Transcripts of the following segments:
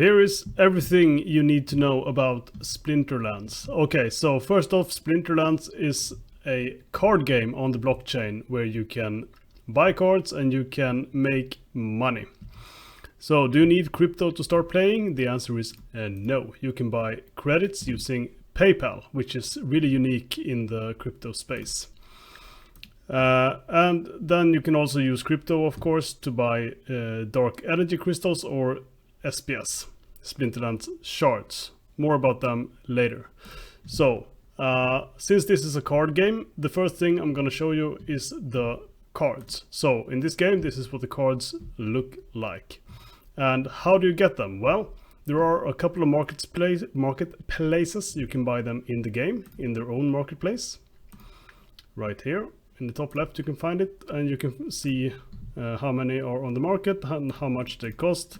Here is everything you need to know about Splinterlands. Okay, so first off, Splinterlands is a card game on the blockchain where you can buy cards and you can make money. So do you need crypto to start playing? The answer is no. You can buy credits using PayPal, which is really unique in the crypto space. And then you can also use crypto, of course, to buy dark energy crystals or SPS, Splinterlands shards. More about them later. So, since this is a card game, the first thing I'm gonna show you is the cards. So, in this game, this is what the cards look like. And how do you get them? Well, there are a couple of marketplaces you can buy them in the game, in their own marketplace. Right here, in the top left you can find it, and you can see how many are on the market and how much they cost.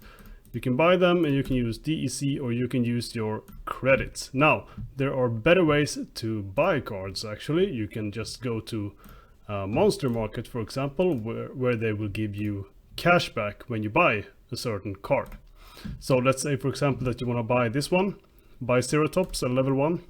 You can buy them and you can use DEC or you can use your credits. Now, there are better ways to buy cards actually. You can just go to Monster Market, for example, where they will give you cash back when you buy a certain card. So let's say, for example, that you want to buy this one, buy Ceratops at level 1,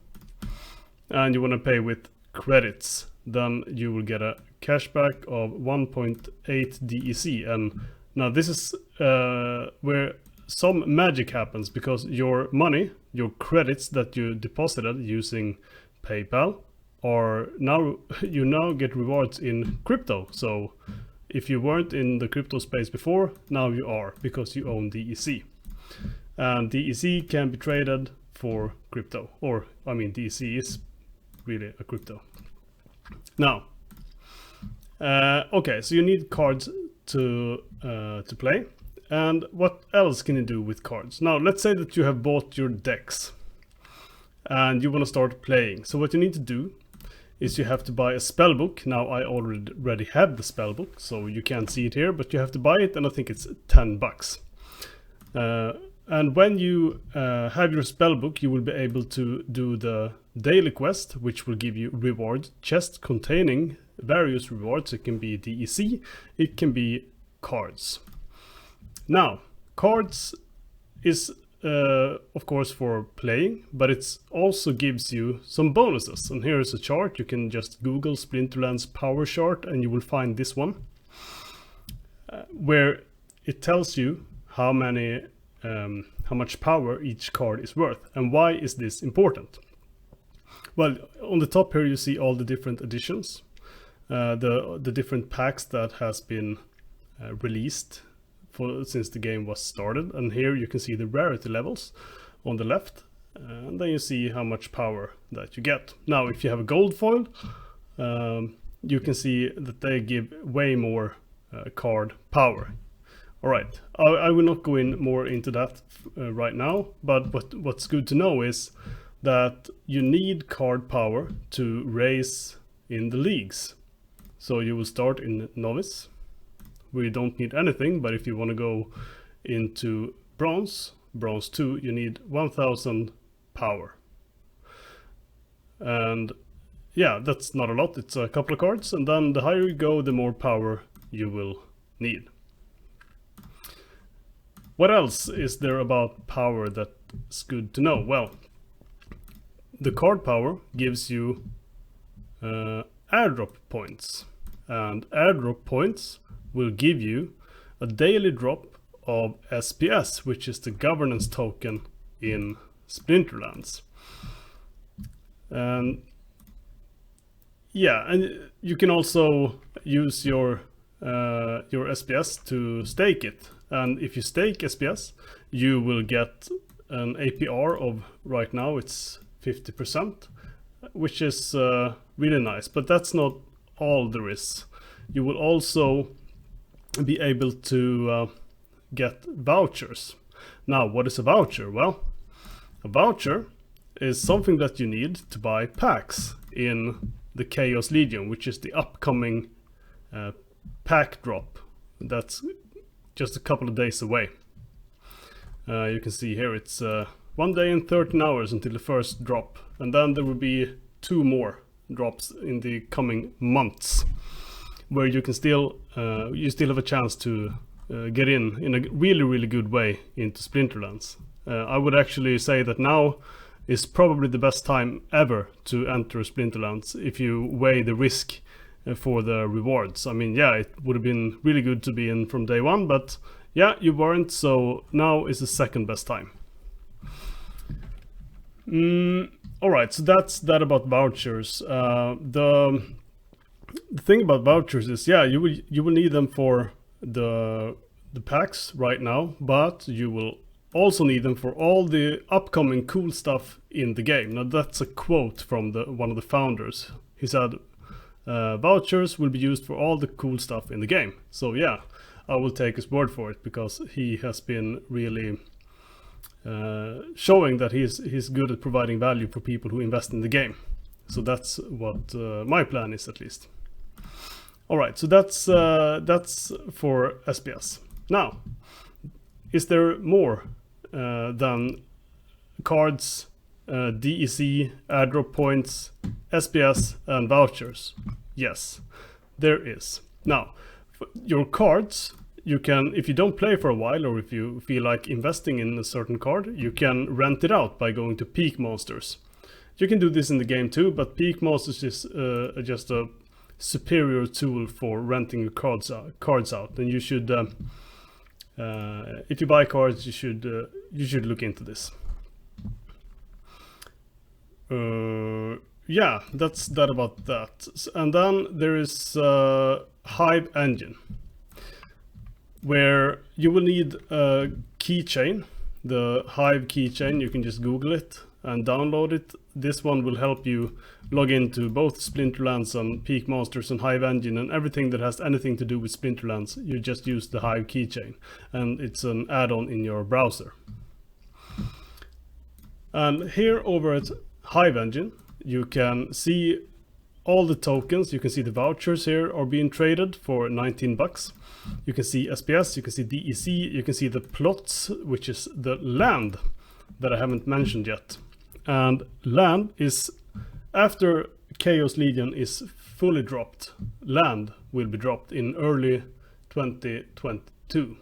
and you want to pay with credits. Then you will get a cashback of 1.8 DEC. And now this is where some magic happens, because your money, your credits that you deposited using PayPal are now, you now get rewards in crypto. So if you weren't in the crypto space before, now you are, because you own DEC. And DEC can be traded for crypto, or I mean DEC is really a crypto. Now, okay, so you need cards to play. And what else can you do with cards? Now, let's say that you have bought your decks and you want to start playing. So what you need to do is you have to buy a spellbook. Now, I already have the spellbook, so you can't see it here, but you have to buy it, and I think it's 10 bucks. And when you have your spellbook, you will be able to do the daily quest, which will give you reward chests containing various rewards. It can be DEC, it can be cards. Now, cards is of course for playing, but it also gives you some bonuses. And here is a chart. You can just Google Splinterlands power chart and you will find this one, where it tells you how much power each card is worth. And why is this important? Well, on the top here you see all the different editions, the different packs that has been released since the game was started. And here you can see the rarity levels on the left, and then you see how much power that you get. Now, if you have a gold foil, you can see that they give way more card power. All right, I will not go in more into that right now, but what's good to know is that you need card power to race in the leagues. So you will start in novice, where you don't need anything, but if you want to go into bronze 2, you need 1000 power. And yeah, that's not a lot, it's a couple of cards, and then the higher you go, the more power you will need. What else is there about power that's good to know? Well, the card power gives you airdrop points, and airdrop points will give you a daily drop of SPS, which is the governance token in Splinterlands. Yeah, and you can also use your SPS to stake it. And if you stake SPS, you will get an APR of, right now it's 50%, which is really nice. But that's not all there is. You will also be able to get vouchers. Now, what is a voucher? Well, a voucher is something that you need to buy packs in the CHAOS Legion, which is the upcoming pack drop. That's just a couple of days away. You can see here it's 1 day and 13 hours until the first drop, and then there will be 2 more drops in the coming months, where you can still have a chance to get in a really good way into Splinterlands. I would actually say that now is probably the best time ever to enter Splinterlands if you weigh the risk for the rewards. I mean, yeah, it would have been really good to be in from day one, but yeah, you weren't, so now is the second best time. Alright, so that's that about vouchers. The thing about vouchers is, yeah, you will need them for the packs right now, but you will also need them for all the upcoming cool stuff in the game. Now that's a quote from one of the founders. He said, vouchers will be used for all the cool stuff in the game. So yeah, I will take his word for it, because he has been really showing that he's good at providing value for people who invest in the game. So that's what my plan is, at least. Alright, so that's for SPS. Now, is there more than cards, DEC, airdrop points, SPS and vouchers? Yes, there is. Now, your cards, you can, if you don't play for a while, or if you feel like investing in a certain card, you can rent it out by going to Peak Monsters. You can do this in the game too, but Peak Monsters is just a superior tool for renting your cards out, and you should if you buy cards, you should look into this. Yeah, that's that about that. And then there is Hive engine, where you will need a keychain, the Hive keychain. You can just Google it and download it. This one will help you log into both Splinterlands and Peak Monsters and Hive engine, and everything that has anything to do with Splinterlands. You just use the Hive keychain, and it's an add-on in your browser. And here over at Hive engine, you can see all the tokens. You can see the vouchers here are being traded for 19 bucks. You can see SPS, you can see DEC, you can see the plots, which is the land that I haven't mentioned yet. And land is, after CHAOS Legion is fully dropped, land will be dropped in early 2022.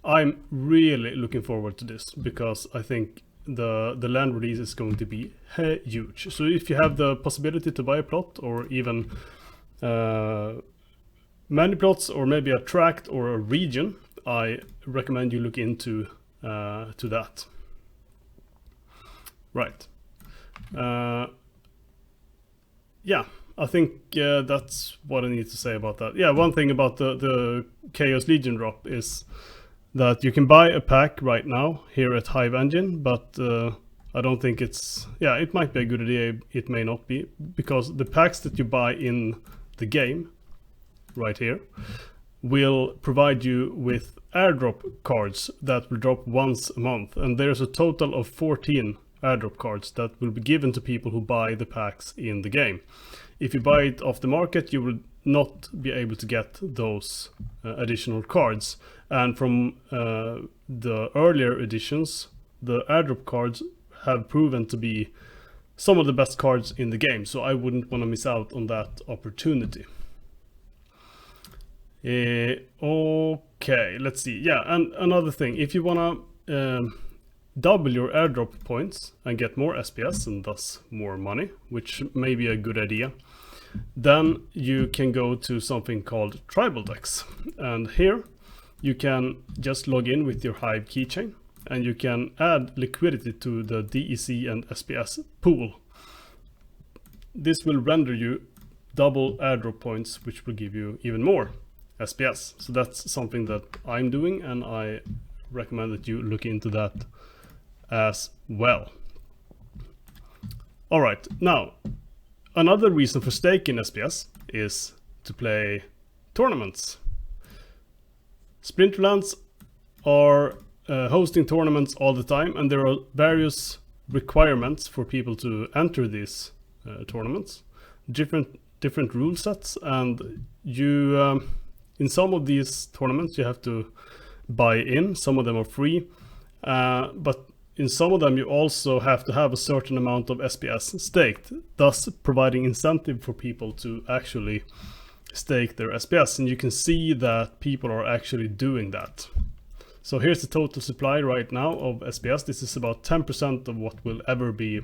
I'm really looking forward to this, because I think the land release is going to be huge. So if you have the possibility to buy a plot, or even many plots, or maybe a tract or a region, I recommend you look into to that. Right. Yeah, I think that's what I need to say about that. Yeah, one thing about the CHAOS Legion drop is that you can buy a pack right now here at Hive engine, but I don't think it's, yeah, it might be a good idea, it may not be, because the packs that you buy in the game right here will provide you with airdrop cards that will drop once a month, and there's a total of 14 airdrop cards that will be given to people who buy the packs in the game. If you buy it off the market, you will not be able to get those additional cards. And from the earlier editions, the airdrop cards have proven to be some of the best cards in the game, so I wouldn't want to miss out on that opportunity. Okay, let's see. Yeah, and another thing, if you want to double your airdrop points and get more SPS and thus more money, which may be a good idea, then you can go to something called tribal decks. And here you can just log in with your Hive keychain, and you can add liquidity to the DEC and SPS pool. This will render you double airdrop points, which will give you even more SPS. So that's something that I'm doing, and I recommend that you look into that as well. Alright, now another reason for staking SPS is to play tournaments. Splinterlands are hosting tournaments all the time, and there are various requirements for people to enter these tournaments, different rule sets, and you in some of these tournaments you have to buy in. Some of them are free, but in some of them you also have to have a certain amount of SPS staked, thus providing incentive for people to actually stake their SPS, and you can see that people are actually doing that. So here's the total supply right now of SPS. This is about 10% of what will ever be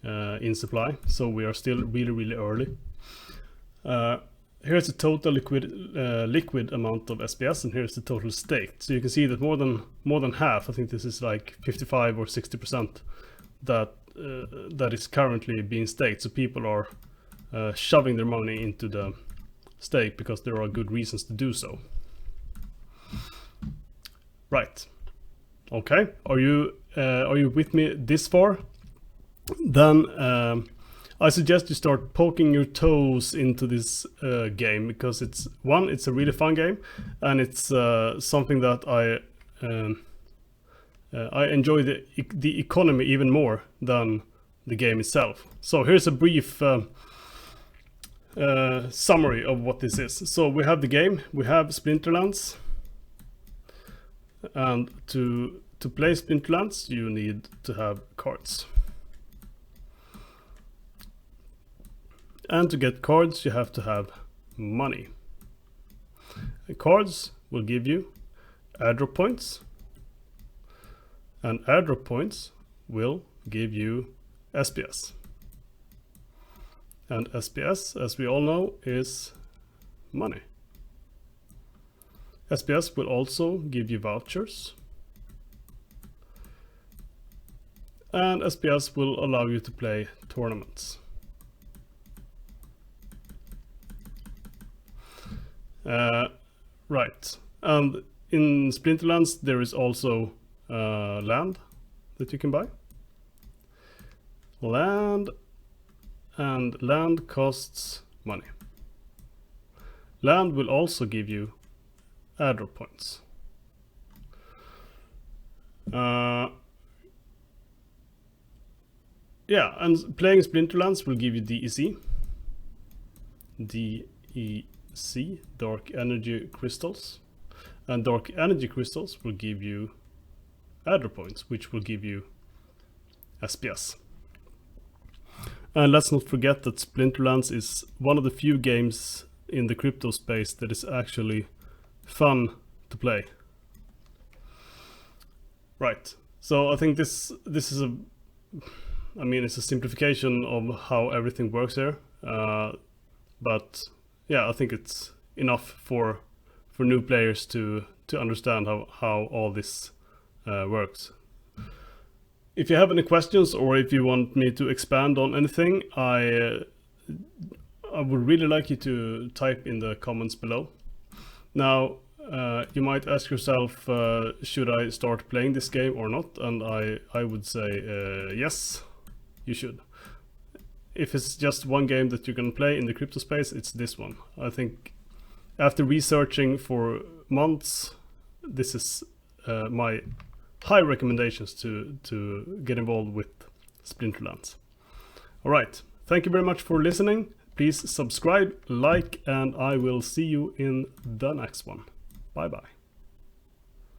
in supply. So we are still really early. Here's the total liquid amount of SPS, and here's the total staked. So you can see that more than half, I think this is like 55 or 60%, that is currently being staked. So people are shoving their money into the stake because there are good reasons to do so. Right. Okay. Are you with me this far? Then I suggest you start poking your toes into this game, because it's a really fun game, and it's something that I enjoy the economy even more than the game itself. So here's a brief summary of what this is. So we have the game, we have Splinterlands, and to play Splinterlands you need to have cards. And to get cards you have to have money. The cards will give you airdrop points, and airdrop points will give you SPS. And SPS, as we all know, is money. SPS will also give you vouchers, and SPS will allow you to play tournaments. Right, and in Splinterlands there is also land that you can buy. Land costs money. Land will also give you airdrop points. Yeah, and playing Splinterlands will give you DEC. DEC, Dark Energy Crystals. And Dark Energy Crystals will give you airdrop points, which will give you SPS. And let's not forget that Splinterlands is one of the few games in the crypto space that is actually fun to play. Right, so I think this is it's a simplification of how everything works here, but yeah, I think it's enough for new players to understand how all this works. If you have any questions, or if you want me to expand on anything, I would really like you to type in the comments below. Now, you might ask yourself, should I start playing this game or not? And I would say yes, you should. If it's just one game that you can play in the crypto space, it's this one. I think after researching for months, this is my high recommendations to get involved with Splinterlands. Alright, thank you very much for listening. Please subscribe, like, and I will see you in the next one. Bye bye.